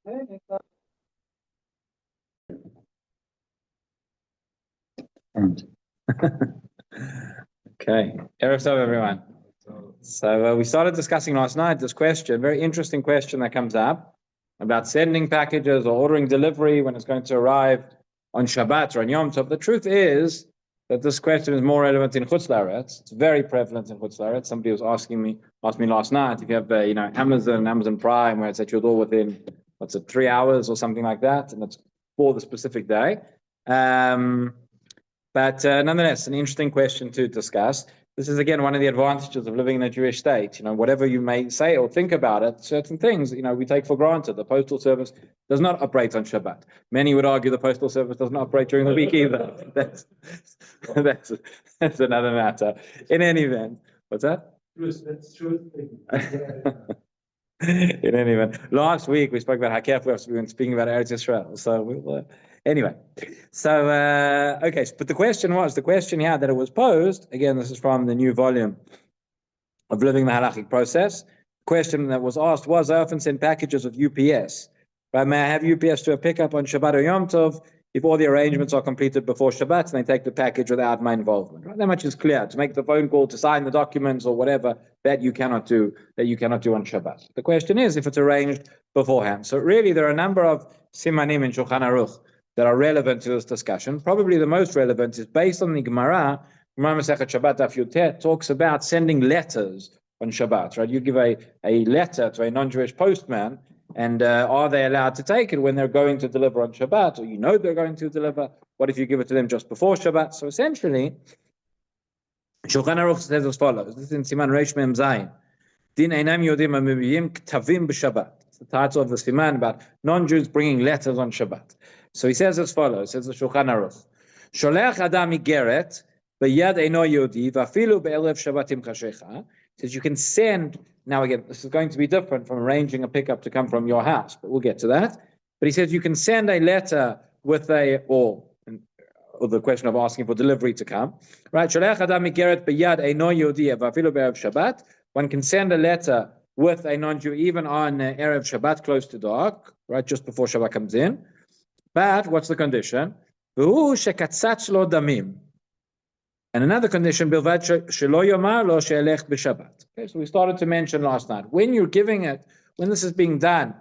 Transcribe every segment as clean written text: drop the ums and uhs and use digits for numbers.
Okay, Erev Tov, everyone. So we started discussing last night this question, very interesting question that comes up about sending packages or ordering delivery when it's going to arrive on Shabbat or on Yom Tov. The truth is that this question is more relevant in Chutz La'aretz. It's very prevalent in Chutz La'aretz. Somebody was asked me last night if you have Amazon Prime, where it's at your door within 3 hours or something like that, and it's for the specific day. But nonetheless, an interesting question to discuss. This is, again, one of the advantages of living in a Jewish state. Whatever you may say or think about it, certain things, we take for granted. The Postal Service does not operate on Shabbat. Many would argue the Postal Service does not operate during the week either. That's another matter. In any event, what's that? That's true. In any event, last week we spoke about how careful we have to be when speaking about Eretz Yisrael. So we'll, anyway, okay. But the question here that it was posed, again, this is from the new volume of Living the Halachic Process. The question that was asked was, I often send packages of UPS, but may I have UPS to a pickup on Shabbat or Yom Tov if all the arrangements are completed before Shabbat and they take the package without my involvement? Right? That much is clear. To make the phone call, to sign the documents or whatever, that you cannot do on Shabbat. The question is if it's arranged beforehand. So really there are a number of simanim in Shulchan Aruch that are relevant to this discussion. Probably the most relevant is based on the Gemara Masechet Shabbat Daf Yutet talks about sending letters on Shabbat, right? You give a letter to a non-Jewish postman, and are they allowed to take it when they're going to deliver on Shabbat, or they're going to deliver? What if you give it to them just before Shabbat? So essentially, Shulchan Aruch says as follows. This is in Siman Reish Mem Zayin. Din einam yodim hamibiyim ktavim b'Shabbat. It's the title of the Siman about non-Jews bringing letters on Shabbat. So he says as follows, says the Shulchan Aruch. Sholech adam igeret b'yad eino yodi v'afilu be'erev Shabbatim chashecha. Says you can send, now again, this is going to be different from arranging a pickup to come from your house, but we'll get to that. But he says you can send a letter with or the question of asking for delivery to come. Right? Sholech adam igeret b'yad eino yodi v'afilu be'erev Shabbat. One can send a letter with a non-Jew even on Erev Shabbat close to dark, right, just before Shabbat comes in. But what's the condition? V'hu shekatzatz lo damim. And another condition, bilvad shelo yomar lo she'elech b'Shabbat. Okay, so we started to mention last night, when you're giving it, when this is being done,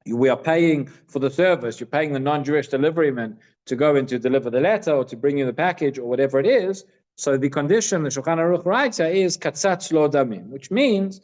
we are paying for the service, you're paying the non-Jewish deliveryman to go in to deliver the letter or to bring you the package or whatever it is. So the condition the Shulchan Aruch writes is katzatz lo damim, which means,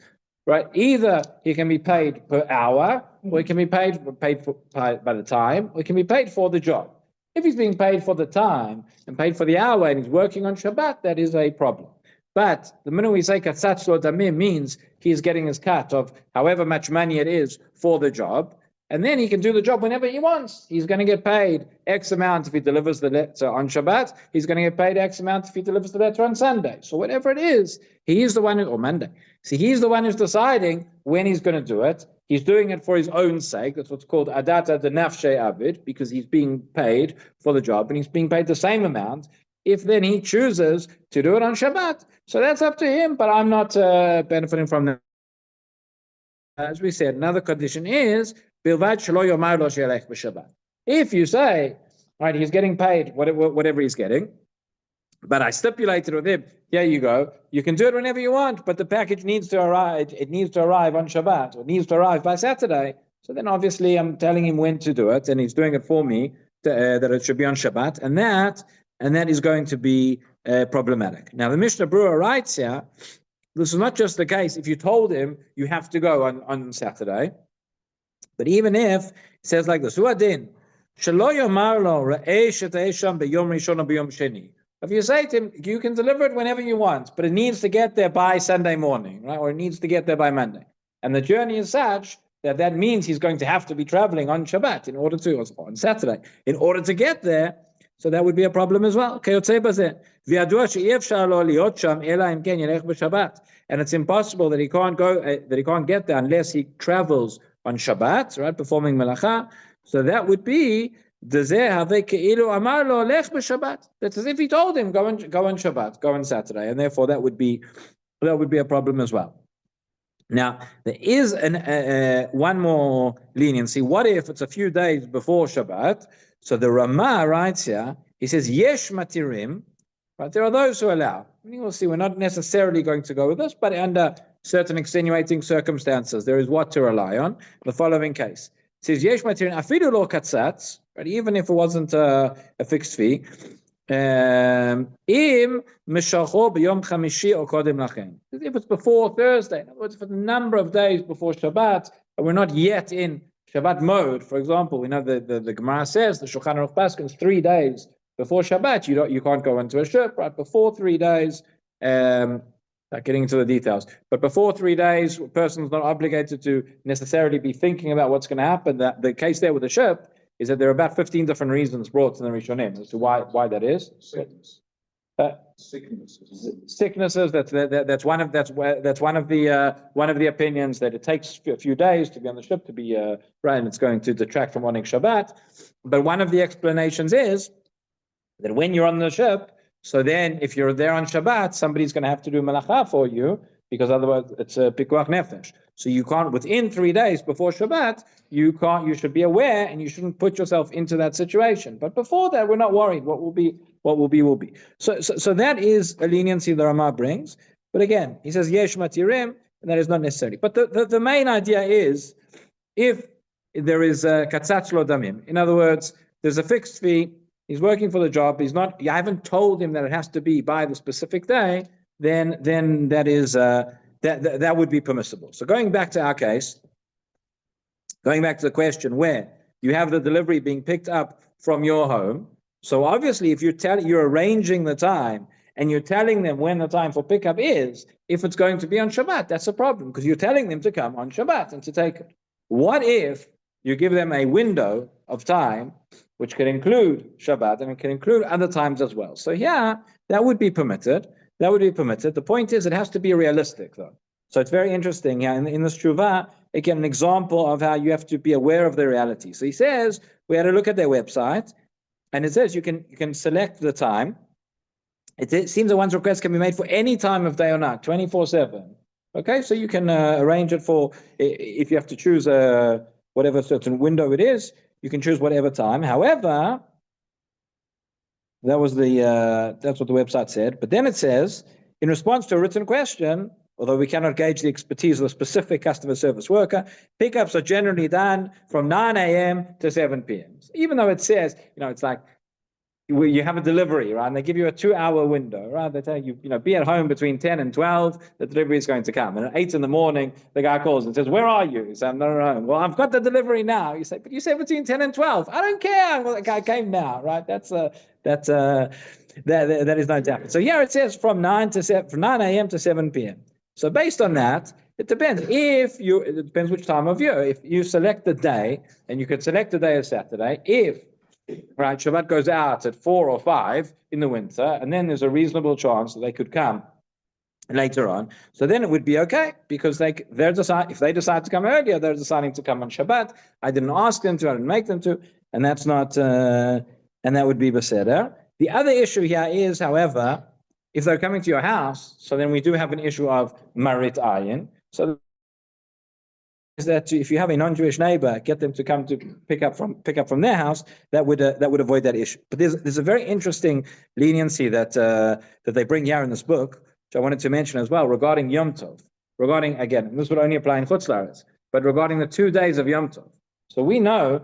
right, either he can be paid per hour, or he can be paid by the time, or he can be paid for the job. If he's being paid for the time and paid for the hour and he's working on Shabbat, that is a problem. But the minute we say katzatz lo damim means he's getting his cut of however much money it is for the job, and then he can do the job whenever he wants. He's going to get paid X amount if he delivers the letter on Shabbat. He's going to get paid X amount if he delivers the letter on Sunday. So whatever it is, he is the one or Monday. See, he's the one who's deciding when he's going to do it. He's doing it for his own sake. That's what's called adata de nafshe avid, because he's being paid for the job and he's being paid the same amount. If then he chooses to do it on Shabbat, so that's up to him, but I'm not benefiting from that. As we said, another condition is bilvad shelo yomar lo she'elech b'Shabbat. If you say, right, he's getting paid whatever he's getting, but I stipulated with him, here you go, you can do it whenever you want, but the package needs to arrive, it needs to arrive on Shabbat, or it needs to arrive by Saturday. So then obviously I'm telling him when to do it, and he's doing it for me, that it should be on Shabbat, and that is going to be problematic. Now the Mishnah Berurah writes here, this is not just the case if you told him you have to go on Saturday, but even if it says like this, Huadin, shelo yomar lo ra'eh shetei sham b'yom rishon or b'yom sheni. If you say to him, you can deliver it whenever you want, but it needs to get there by Sunday morning, right? Or it needs to get there by Monday. And the journey is such that means he's going to have to be traveling on Shabbat or on Saturday, in order to get there. So that would be a problem as well. And it's impossible that he can't go, that he can't get there unless he travels on Shabbat, right? Performing melacha. So that would be that's as if he told him go on Shabbat, go on Saturday, and therefore that would be a problem as well. Now, there is one more leniency. What if it's a few days before Shabbat? So the Rama writes here, he says, Yesh matirim, but there are those who allow. We'll see, we're not necessarily going to go with this, but under certain extenuating circumstances, there is what to rely on. The following case. It says, Yesh matirim, afidu lo katzatz, but even if it wasn't a fixed fee, Im mishacho b'yom chamishi or kodem lachen. If it's before Thursday, in other words, for the number of days before Shabbat, and we're not yet in Shabbat mode. For example, we know the Gemara says the Shulchan Aruch Paskins 3 days before Shabbat you can't go into a ship. Right before 3 days, not getting into the details, but before 3 days, a person's not obligated to necessarily be thinking about what's going to happen. That the case there with the ship is that there are about 15 different reasons brought in the Rishonim as to why that is. Sicknesses. That's one of the opinions, that it takes a few days to be on the ship to be right, and it's going to detract from wanting Shabbat. But one of the explanations is that when you're on the ship, so then if you're there on Shabbat, somebody's going to have to do malacha for you, because otherwise it's a pikuach nefesh. So you can't, within 3 days before Shabbat, you should be aware, and you shouldn't put yourself into that situation. But before that, we're not worried. What will be, will be. So that is a leniency the Rama brings. But again, he says, yesh matirim, and that is not necessary. But the main idea is, if there is a katzatz lo damim, in other words, there's a fixed fee, he's working for the job, you haven't told him that it has to be by the specific day, then that is that would be permissible. So going back to our case, going back to the question where you have the delivery being picked up from your home. So obviously, if you're arranging the time and you're telling them when the time for pickup is, if it's going to be on Shabbat, that's a problem, because you're telling them to come on Shabbat and to take it. What if you give them a window of time which can include Shabbat and it can include other times as well? So yeah, that would be permitted. The point is, it has to be realistic, though. So it's very interesting. Yeah, in this Shuvah, again, an example of how you have to be aware of the reality. So he says, we had a look at their website, and it says you can select the time. It seems that one's request can be made for any time of day or night, 24/7. Okay, so you can arrange it for, if you have to choose whatever certain window it is, you can choose whatever time. However, that's what the website said. But then it says, in response to a written question, although we cannot gauge the expertise of a specific customer service worker, pickups are generally done from 9 a.m. to 7 p.m. Even though it says, it's like you have a delivery, right? And they give you a 2-hour window, right? They tell you, be at home between 10 and 12, the delivery is going to come. And at 8 in the morning, the guy calls and says, where are you? You say, I'm not at home. Well, I've got the delivery now. You say, but you said between 10 and 12. I don't care. Well, the guy came now, right? That is no doubt. So here it says from 9 a.m. to 7 p.m. So based on that, it depends. It depends which time of year. If you select the day, and you could select the day as Saturday, if Shabbat goes out at 4 or 5 in the winter, and then there's a reasonable chance that they could come later on. So then it would be okay, because if they decide to come earlier, they're deciding to come on Shabbat. I didn't ask them to, I didn't make them to, and that's not, and that would be beseder. The other issue here is, however, if they're coming to your house, so then we do have an issue of marit ayin. So is that if you have a non-Jewish neighbor, get them to come to pick up from their house, that would avoid that issue. But there's a very interesting leniency that they bring here in this book, which I wanted to mention as well, regarding Yom Tov. Regarding, again, and this would only apply in Chutz La'aretz, but regarding the 2 days of Yom Tov. So we know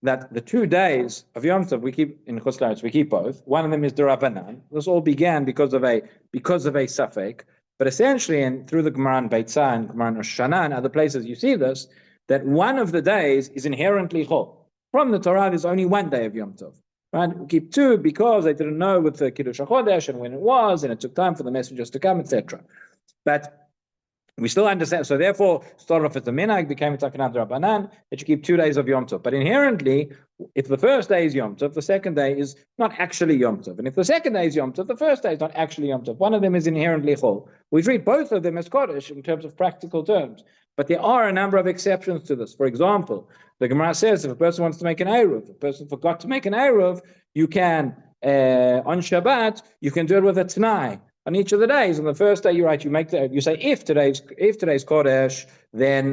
that the 2 days of Yom Tov we keep in Chutz La'aretz, we keep both. One of them is D'Rabbanan. This all began because of a Safek. But essentially, and through the Gemara in Beitzah and Gemara in Rosh Hashanah and other places, you see this, that one of the days is inherently chol. From the Torah, there's only 1 day of Yom Tov. Right? We keep 2 because they didn't know with the Kiddush HaChodesh and when it was, and it took time for the messengers to come, etc. But we still understand. So therefore, started off as the minhag, became a takanat Rabbanan, that you keep 2 days of Yom Tov. But inherently, if the first day is Yom Tov, the second day is not actually Yom Tov. And if the second day is Yom Tov, the first day is not actually Yom Tov. One of them is inherently chol. We treat both of them as Kodesh in terms of practical terms. But there are a number of exceptions to this. For example, the Gemara says if a person wants to make an Eruv, if a person forgot to make an Eruv, you can, on Shabbat, you can do it with a T'nai. on each of the days. On the first day, you say if today's Kodesh, then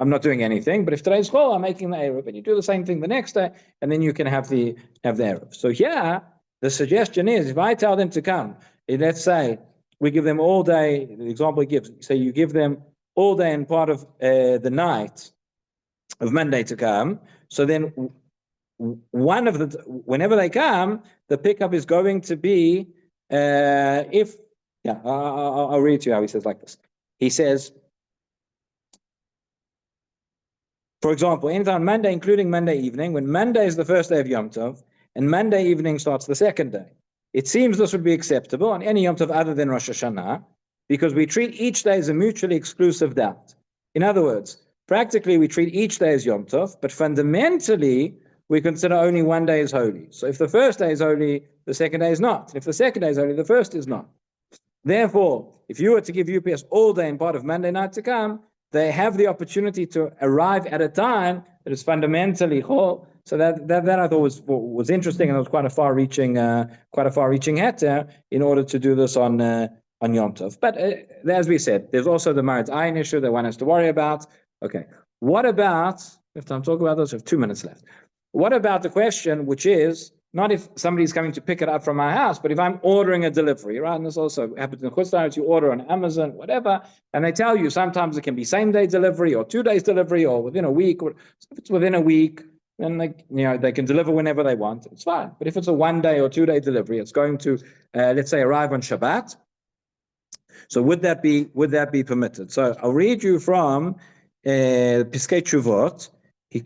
I'm not doing anything. But if today's Chol, I'm making the Erev, and you do the same thing the next day, and then you can have the Erev. So here, the suggestion is, if I tell them to come, let's say we give them all day. The example he gives, so you give them all day and part of the night of Monday to come. So then, whenever they come, the pickup is going to be I'll read to you how he says like this. He says, for example, anytime Monday, including Monday evening, when Monday is the first day of Yom Tov, and Monday evening starts the second day, it seems this would be acceptable on any Yom Tov other than Rosh Hashanah, because we treat each day as a mutually exclusive doubt. In other words, practically we treat each day as Yom Tov, but fundamentally we consider only one day as holy. So if the first day is holy, the second day is not. And if the second day is holy, the first is not. Therefore, if you were to give UPS all day and part of Monday night to come, they have the opportunity to arrive at a time that is fundamentally chol. So that I thought was interesting, and it was quite a far-reaching heter in order to do this on Yom Tov. But as we said, there's also the Maritz Ayin issue that one has to worry about. Okay, what about? We have time to talk about this. We have 2 minutes left. What about the question, which is not if somebody's coming to pick it up from my house, but if I'm ordering a delivery, right? And this also happens in Chutz La'aretz, you order on Amazon, whatever, and they tell you sometimes it can be same-day delivery or 2 days delivery or within a week. Or if it's within a week, then they can deliver whenever they want. It's fine. But if it's a 1 day or 2 day delivery, it's going to let's say arrive on Shabbat. So would that be permitted? So I'll read you from Piskei Teshuvot. He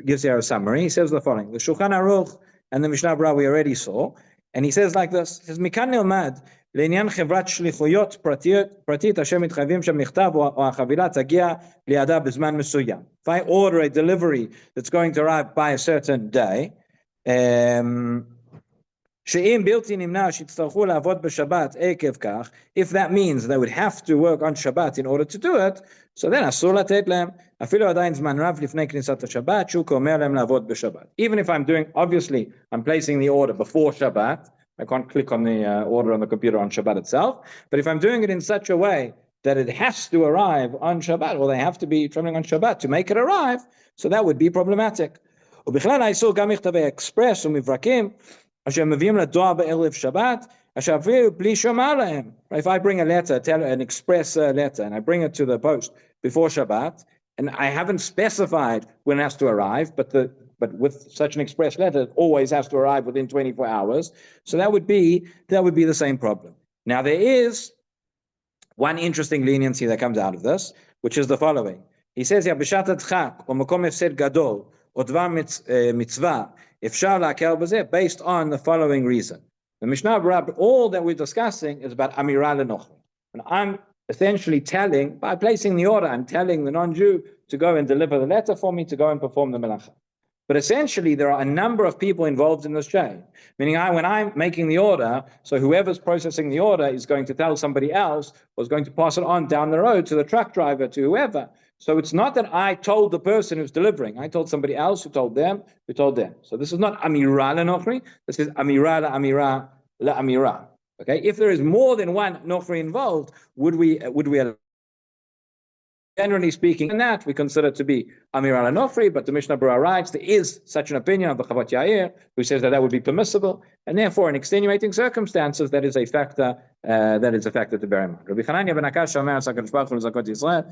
gives here a summary. He says the following: the Shulchan Aruch and the Mishnah Berurah we already saw, and he says like this. He says, "Mikan nilmad לעניין חברת שליחויות פרטית אשר מתחייבים שם לכתב או החבילה תגיע לידה בזמן מסוים." If I order a delivery that's going to arrive by a certain day, שאם בלתי נמנע שיצטרכו לעבוד בשבת עקב כך, if that means they would have to work on Shabbat in order to do it, so then אסור לתת להם, אפילו עדיין זמן רב לפני כניסת השבת, שהוא אומר להם לעבוד בשבת. Even if I'm doing, obviously, I'm placing the order before Shabbat, I can't click on the order on the computer on Shabbat itself, but if I'm doing it in such a way that it has to arrive on Shabbat, well, they have to be traveling on Shabbat to make it arrive, so that would be problematic. ובכלל האיסור גם מכתבי אקספרס ומברקים, אשר מביאים לדואר בערב שבת, אשר אפילו בלי שומע להם. If I bring a letter, an express letter, and I bring it to the post before Shabbat, and I haven't specified when it has to arrive, but with such an express letter, it always has to arrive within 24 hours. So that would be the same problem. Now there is one interesting leniency that comes out of this, which is the following. He says here, בשעת הדחק, או מקום הפסד גדול, או דבר מצווה, אפשר להקל בזה, based on the following reason. The Mishnah Berurah, all that we're discussing is about Amira Lenochri. And I'm essentially telling, by placing the order, I'm telling the non-Jew to go and deliver the letter for me, to go and perform the melacha. But essentially, there are a number of people involved in this chain. Meaning, when I'm making the order, so whoever's processing the order is going to tell somebody else, or is going to pass it on down the road to the truck driver, to whoever. So it's not that I told the person who's delivering. I told somebody else who told them, who told them. So this is not Amira Lenochri. This is Amira La Amira. Okay? If there is more than one Nochri involved, would we allow? Generally speaking, in that we consider to be Amira Lenochri, but the Mishnah Berurah writes there is such an opinion of the Chavat Yair who says that would be permissible, and therefore in extenuating circumstances that is a factor to bear in mind. Rabbi Chananya ben Akash Omer, HaKadosh Baruch Hu l'zakot Yisrael,